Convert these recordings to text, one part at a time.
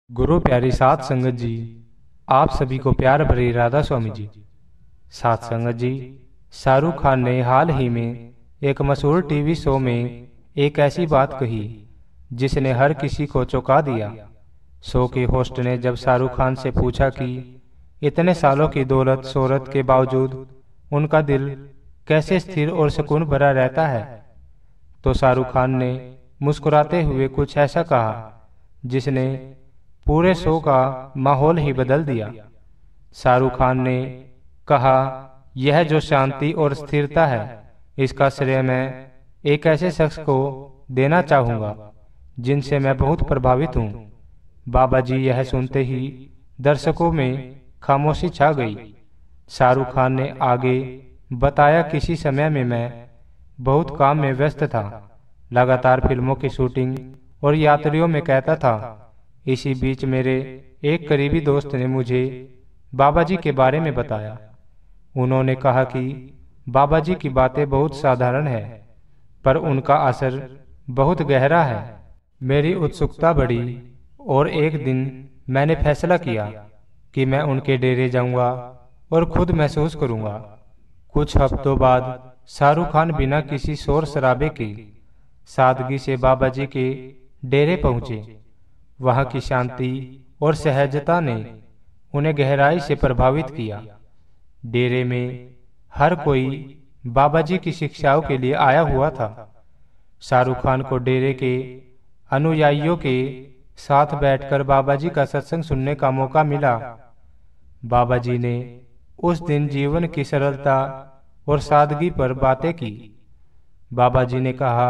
गुरु प्यारी साध संगत जी, आप सभी को प्यार भरी राधा स्वामी जी। साध संगत जी, शाहरुख खान ने हाल ही में एक मशहूर टीवी शो में एक ऐसी बात कही जिसने हर किसी को चौंका दिया। शो के होस्ट ने जब शाहरुख खान से पूछा कि इतने सालों की दौलत शोहरत के बावजूद उनका दिल कैसे स्थिर और सुकून भरा रहता है, तो शाहरुख खान ने मुस्कुराते हुए कुछ ऐसा कहा जिसने पूरे शो का माहौल ही बदल दिया। शाहरुख खान ने कहा, यह जो शांति और स्थिरता है, इसका श्रेय मैं एक ऐसे शख्स को देना चाहूँगा जिनसे मैं बहुत प्रभावित हूँ। बाबा जी। यह सुनते ही दर्शकों में खामोशी छा गई। शाहरुख खान ने आगे बताया, किसी समय में मैं बहुत काम में व्यस्त था, लगातार फिल्मों की शूटिंग और यात्रियों में कहता था। इसी बीच मेरे एक करीबी दोस्त ने मुझे बाबा जी के बारे में बताया। उन्होंने कहा कि बाबा जी की बातें बहुत साधारण है, पर उनका असर बहुत गहरा है। मेरी उत्सुकता बढ़ी और एक दिन मैंने फैसला किया कि मैं उनके डेरे जाऊंगा और खुद महसूस करूंगा। कुछ हफ्तों बाद शाहरुख खान बिना किसी शोर शराबे के सादगी से बाबा जी के डेरे पहुंचे। वहां की शांति और सहजता ने उन्हें गहराई से प्रभावित किया। डेरे में हर कोई बाबा जी की शिक्षाओं के लिए आया हुआ था। शाहरुख खान को डेरे के अनुयायियों के साथ बैठकर बाबा जी का सत्संग सुनने का मौका मिला। बाबा जी ने उस दिन जीवन की सरलता और सादगी पर बातें की। बाबा जी ने कहा,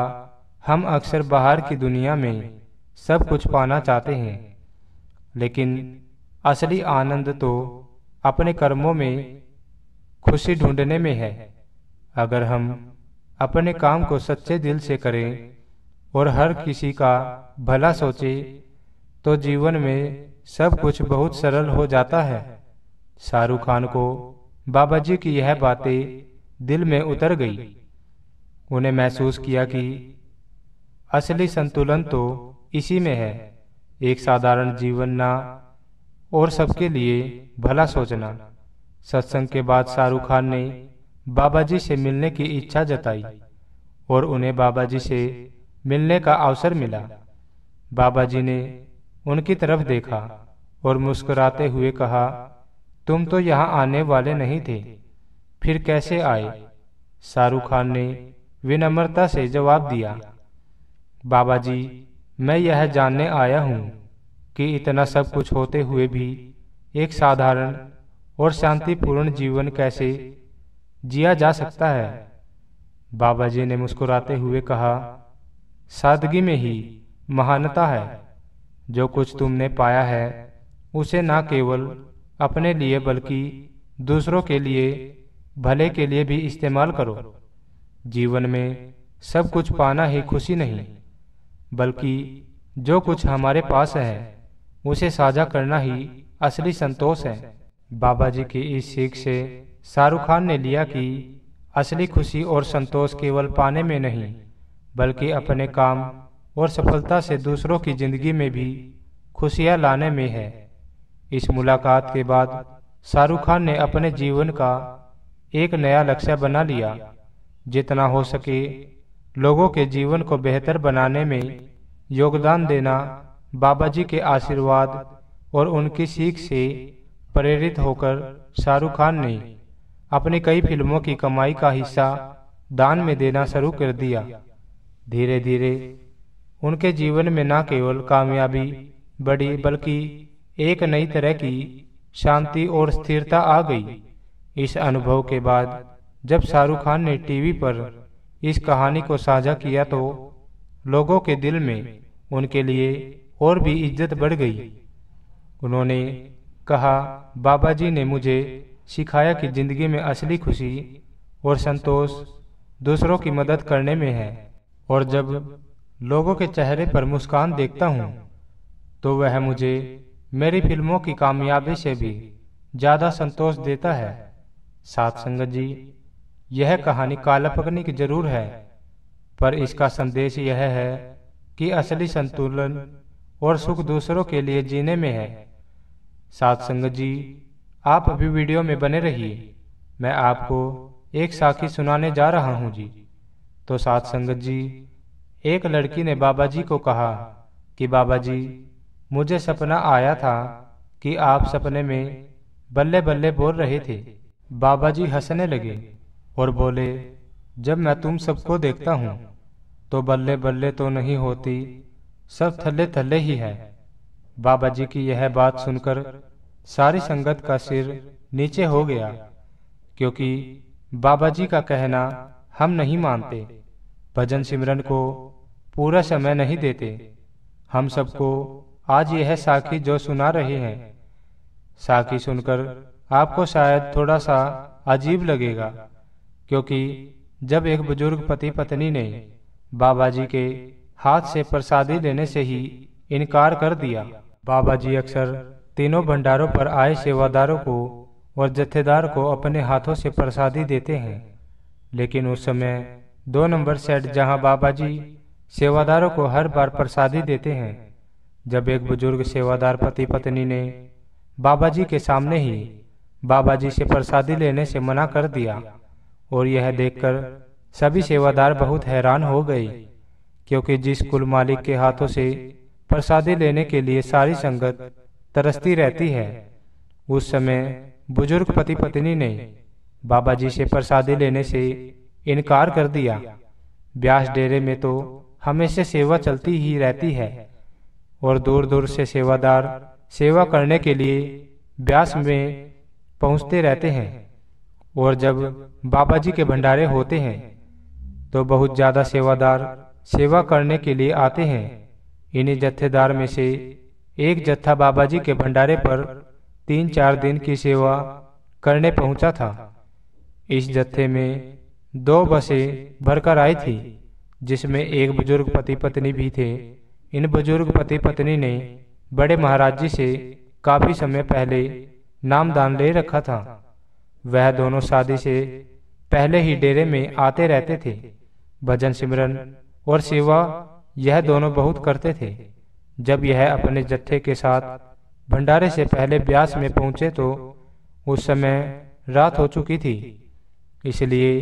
हम अक्सर बाहर की दुनिया में सब कुछ पाना चाहते हैं, लेकिन असली आनंद तो अपने कर्मों में खुशी ढूंढने में है। अगर हम अपने काम को सच्चे दिल से करें और हर किसी का भला सोचें, तो जीवन में सब कुछ बहुत सरल हो जाता है। शाहरुख खान को बाबा जी की यह बातें दिल में उतर गई। उन्हें महसूस किया कि असली संतुलन तो इसी में है, एक साधारण जीवन ना और सबके लिए भला सोचना। सत्संग के बाद शाहरुख खान ने बाबा जी से मिलने की इच्छा जताई और उन्हें बाबा जी से मिलने का अवसर मिला। बाबा जी ने उनकी तरफ देखा और मुस्कुराते हुए कहा, तुम तो यहाँ आने वाले नहीं थे, फिर कैसे आए? शाहरुख खान ने विनम्रता से जवाब दिया, बाबा जी, मैं यह जानने आया हूँ कि इतना सब कुछ होते हुए भी एक साधारण और शांतिपूर्ण जीवन कैसे जिया जा सकता है। बाबा जी ने मुस्कुराते हुए कहा, सादगी में ही महानता है। जो कुछ तुमने पाया है उसे न केवल अपने लिए बल्कि दूसरों के लिए भले के लिए भी इस्तेमाल करो। जीवन में सब कुछ पाना ही खुशी नहीं, बल्कि जो कुछ हमारे पास है उसे साझा करना ही असली संतोष है। बाबा जी की इस सीख से शाहरुख खान ने लिया कि असली खुशी और संतोष केवल पाने में नहीं, बल्कि अपने काम और सफलता से दूसरों की जिंदगी में भी खुशियां लाने में है। इस मुलाकात के बाद शाहरुख खान ने अपने जीवन का एक नया लक्ष्य बना लिया, जितना हो सके लोगों के जीवन को बेहतर बनाने में योगदान देना। बाबा जी के आशीर्वाद और उनकी सीख से प्रेरित होकर शाहरुख खान ने अपनी कई फिल्मों की कमाई का हिस्सा दान में देना शुरू कर दिया। धीरे धीरे उनके जीवन में न केवल कामयाबी बढ़ी, बल्कि एक नई तरह की शांति और स्थिरता आ गई। इस अनुभव के बाद जब शाहरुख खान ने टीवी पर इस कहानी को साझा किया, तो लोगों के दिल में उनके लिए और भी इज्जत बढ़ गई। उन्होंने कहा, बाबा जी ने मुझे सिखाया कि जिंदगी में असली खुशी और संतोष दूसरों की मदद करने में है, और जब लोगों के चेहरे पर मुस्कान देखता हूँ, तो वह मुझे मेरी फिल्मों की कामयाबी से भी ज़्यादा संतोष देता है। साथ संगत जी, यह कहानी काल्पनिक जरूर है, पर इसका संदेश यह है कि असली संतुलन और सुख दूसरों के लिए जीने में है। साथ संगत जी, आप अभी वीडियो में बने रहिए, मैं आपको एक साखी सुनाने जा रहा हूँ जी। तो साथ संगत जी, एक लड़की ने बाबा जी को कहा कि बाबा जी, मुझे सपना आया था कि आप सपने में बल्ले बल्ले बोल रहे थे। बाबा जी हंसने लगे और बोले, जब मैं तुम सबको देखता हूँ तो बल्ले बल्ले तो नहीं होती, सब थल्ले थल्ले ही है। बाबा जी की यह बात सुनकर सारी संगत का सिर नीचे हो गया, क्योंकि बाबा जी का कहना हम नहीं मानते, भजन सिमरन को पूरा समय नहीं देते। हम सबको आज यह साखी जो सुना रहे हैं, साखी सुनकर आपको शायद थोड़ा सा अजीब लगेगा, क्योंकि जब एक बुजुर्ग पति पत्नी ने बाबा जी के हाथ से प्रसादी लेने से ही इनकार कर दिया। बाबा जी अक्सर तीनों भंडारों पर आए सेवादारों को और जत्थेदार को अपने हाथों से प्रसादी देते हैं, लेकिन उस समय 2 नंबर सेट जहां बाबा जी सेवादारों को हर बार प्रसादी देते हैं, जब एक बुजुर्ग सेवादार पति पत्नी ने बाबा जी के सामने ही बाबा जी से प्रसादी लेने से मना कर दिया, और यह देखकर सभी सेवादार बहुत हैरान हो गए, क्योंकि जिस कुल मालिक के हाथों से प्रसादी लेने के लिए सारी संगत तरसती रहती है, उस समय बुजुर्ग पति पत्नी ने बाबा जी से प्रसादी लेने से इनकार कर दिया। ब्यास डेरे में तो हमेशा सेवा चलती ही रहती है और दूर दूर से सेवादार सेवा करने के लिए ब्यास में पहुंचते रहते हैं, और जब बाबा जी के भंडारे होते हैं तो बहुत ज्यादा सेवादार सेवा करने के लिए आते हैं। इन्हीं जत्थेदार में से एक जत्था बाबा जी के भंडारे पर 3-4 दिन की सेवा करने पहुंचा था। इस जत्थे में 2 बसें भरकर आई थी, जिसमें एक बुजुर्ग पति पत्नी भी थे। इन बुजुर्ग पति पत्नी ने बड़े महाराज जी से काफी समय पहले नामदान ले रखा था। वह दोनों शादी से पहले ही डेरे में आते रहते थे। भजन सिमरन और सेवा यह दोनों बहुत करते थे। जब यह अपने जत्थे के साथ भंडारे से पहले ब्यास में पहुंचे तो उस समय रात हो चुकी थी, इसलिए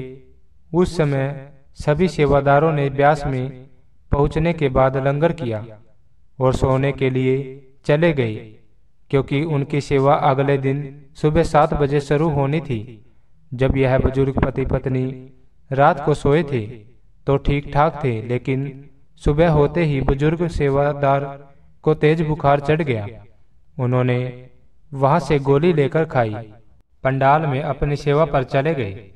उस समय सभी सेवादारों ने ब्यास में पहुंचने के बाद लंगर किया और सोने के लिए चले गए, क्योंकि उनकी सेवा अगले दिन सुबह 7 बजे शुरू होनी थी। जब यह बुजुर्ग पति पत्नी रात को सोए थे तो ठीक ठाक थे, लेकिन सुबह होते ही बुजुर्ग सेवादार को तेज बुखार चढ़ गया। उन्होंने वहां से गोली लेकर खाई, पंडाल में अपनी सेवा पर चले गए।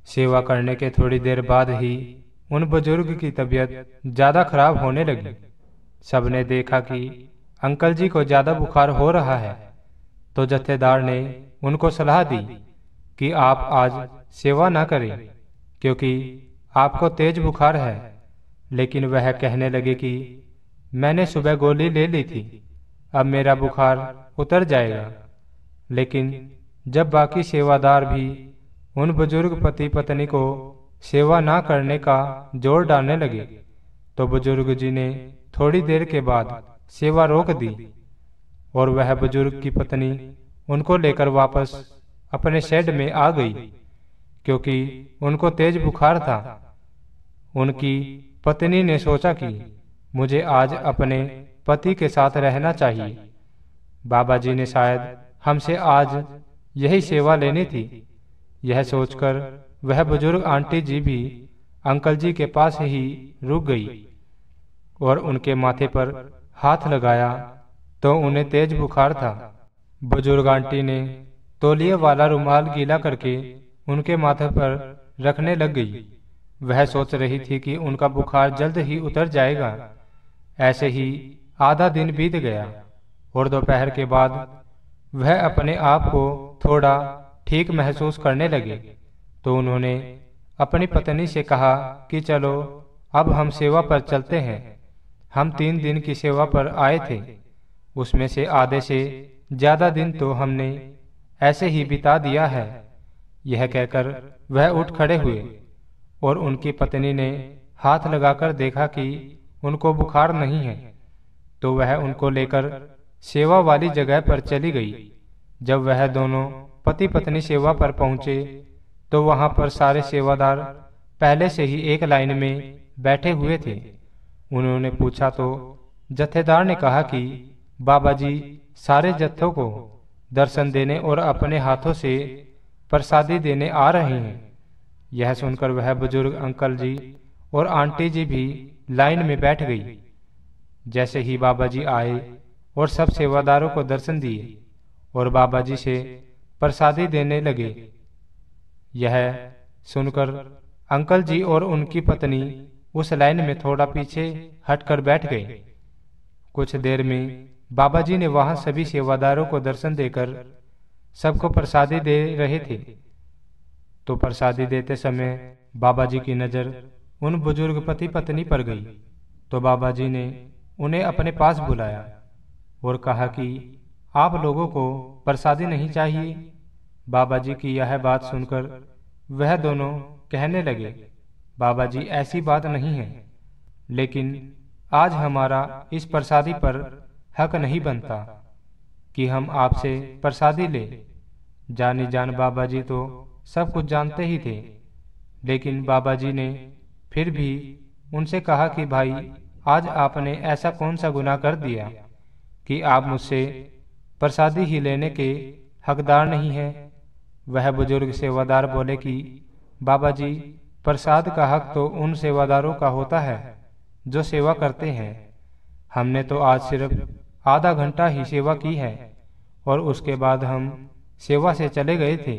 सेवा करने के थोड़ी देर बाद ही उन बुजुर्ग की तबीयत ज्यादा खराब होने लगी। सबने देखा कि अंकल जी को ज्यादा बुखार हो रहा है, तो जत्थेदार ने उनको सलाह दी कि आप आज सेवा न करें, क्योंकि आपको तेज बुखार है। लेकिन वह कहने लगे कि मैंने सुबह गोली ले ली थी, अब मेरा बुखार उतर जाएगा। लेकिन जब बाकी सेवादार भी उन बुजुर्ग पति पत्नी को सेवा ना करने का जोर डालने लगे, तो बुजुर्ग जी ने थोड़ी देर के बाद सेवा रोक दी और वह बुजुर्ग की पत्नी उनको लेकर वापस अपने शेड में आ गई, क्योंकि उनको तेज बुखार था। उनकी पत्नी ने सोचा कि मुझे आज अपने पति के साथ रहना चाहिए। बाबा जी ने शायद हमसे आज यही सेवा लेनी थी। यह सोचकर वह बुजुर्ग आंटी जी भी अंकल जी के पास ही रुक गई और उनके माथे पर हाथ लगाया तो उन्हें तेज बुखार था। बुजुर्ग आंटी ने तौलिए वाला रुमाल गीला करके उनके माथे पर रखने लग गई। वह सोच रही थी कि उनका बुखार जल्द ही उतर जाएगा। ऐसे ही आधा दिन बीत गया और दोपहर के बाद वह अपने आप को थोड़ा ठीक महसूस करने लगे, तो उन्होंने अपनी पत्नी से कहा कि चलो अब हम सेवा पर चलते हैं। हम 3 दिन की सेवा पर आए थे, उसमें से आधे से ज्यादा दिन तो हमने ऐसे ही बिता दिया है। यह कहकर वह उठ खड़े हुए और उनकी पत्नी ने हाथ लगाकर देखा कि उनको बुखार नहीं है। तो वह उनको लेकर सेवा वाली जगह पर चली गई। जब वह दोनों पति पत्नी सेवा पर पहुंचे तो वहां पर सारे सेवादार पहले से ही एक लाइन में बैठे हुए थे। उन्होंने पूछा तो जत्थेदार ने कहा कि बाबा जी सारे जत्थों को दर्शन देने और अपने हाथों से प्रसादी देने आ रहे हैं। यह सुनकर वह बुजुर्ग अंकल जी और आंटी जी भी लाइन में बैठ गई। जैसे ही बाबा जी आए और सब सेवादारों को दर्शन दिए और बाबा जी से प्रसादी देने लगे, यह सुनकर अंकल जी और उनकी पत्नी उस लाइन में थोड़ा पीछे हटकर बैठ गए। कुछ देर में बाबा जी ने वहां सभी सेवादारों को दर्शन देकर सबको प्रसादी दे रहे थे। तो प्रसादी देते समय बाबा जी की नजर उन बुजुर्ग पति पत्नी पर गई। तो बाबा जी ने उन्हें अपने पास बुलाया और कहा कि आप लोगों को प्रसादी नहीं चाहिए। बाबा जी की यह बात सुनकर वह दोनों कहने लगे, बाबा जी ऐसी बात नहीं है, लेकिन आज हमारा इस प्रसादी पर हक नहीं बनता कि हम आपसे प्रसादी ले। जानी जान बाबा जी तो सब कुछ जानते ही थे, लेकिन बाबा जी ने फिर भी उनसे कहा कि भाई आज आपने ऐसा कौन सा गुनाह कर दिया कि आप मुझसे प्रसादी ही लेने के हकदार नहीं हैं। वह बुजुर्ग सेवादार बोले कि बाबा जी प्रसाद का हक तो उन सेवादारों का होता है जो सेवा करते हैं। हमने तो आज सिर्फ आधा घंटा ही सेवा की है और उसके बाद हम सेवा से चले गए थे,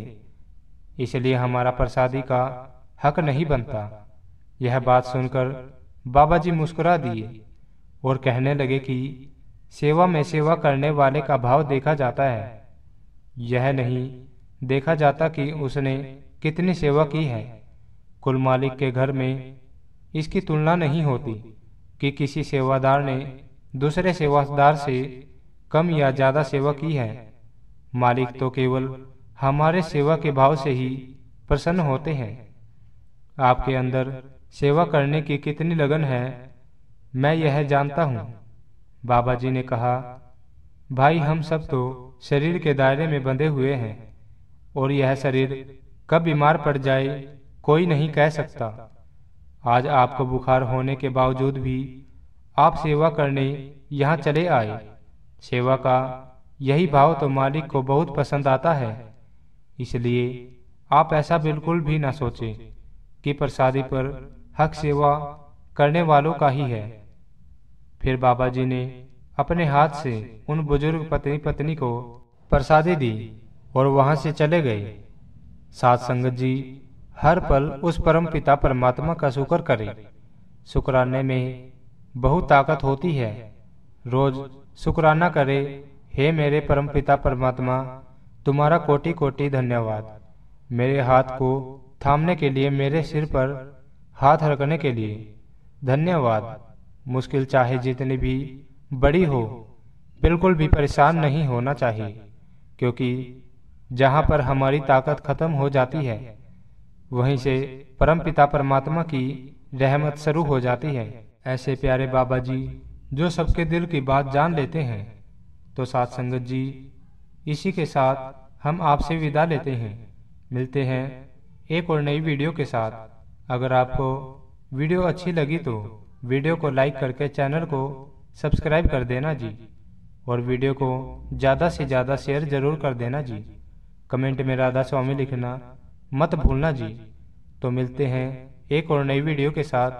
इसलिए हमारा प्रसादी का हक नहीं बनता। यह बात सुनकर बाबा जी मुस्कुरा दिए और कहने लगे कि सेवा में सेवा करने वाले का भाव देखा जाता है, यह नहीं देखा जाता कि उसने कितनी सेवा की है। कुल मालिक के घर में इसकी तुलना नहीं होती कि किसी सेवादार ने दूसरे सेवादार से कम या ज्यादा सेवा की है। मालिक तो केवल हमारे सेवा के भाव से ही प्रसन्न होते हैं। आपके अंदर सेवा करने की कितनी लगन है मैं यह जानता हूँ। बाबा जी ने कहा, भाई हम सब तो शरीर के दायरे में बंधे हुए हैं और यह शरीर कब बीमार पड़ जाए कोई नहीं कह सकता। आज आपको बुखार होने के बावजूद भी आप सेवा करने यहाँ चले आए। सेवा का यही भाव तो मालिक को बहुत पसंद आता है, इसलिए आप ऐसा बिल्कुल भी ना सोचें कि प्रसादी पर हक सेवा करने वालों का ही है। फिर बाबा जी ने अपने हाथ से उन बुजुर्ग पति पत्नी को प्रसादी दी और वहां से चले गए। साथ संगत जी हर पल उस परम पिता परमात्मा का शुक्र करें। शुक्राने में बहुत ताकत होती है। रोज शुक्राना करे, हे मेरे परम पिता परमात्मा तुम्हारा कोटि कोटि धन्यवाद। मेरे हाथ को थामने के लिए, मेरे सिर पर हाथ रखने के लिए धन्यवाद। मुश्किल चाहे जितनी भी बड़ी हो, बिल्कुल भी परेशान नहीं होना चाहिए, क्योंकि जहाँ पर हमारी ताकत खत्म हो जाती है वहीं से परमपिता परमात्मा की रहमत शुरू हो जाती है। ऐसे प्यारे बाबा जी जो सबके दिल की बात जान लेते हैं। तो साथ संगत जी इसी के साथ हम आपसे विदा लेते हैं। मिलते हैं एक और नई वीडियो के साथ। अगर आपको वीडियो अच्छी लगी तो वीडियो को लाइक करके चैनल को सब्सक्राइब कर देना जी, और वीडियो को ज़्यादा से ज़्यादा शेयर जरूर कर देना जी। कमेंट में राधा स्वामी लिखना मत भूलना जी। तो मिलते हैं एक और नई वीडियो के साथ।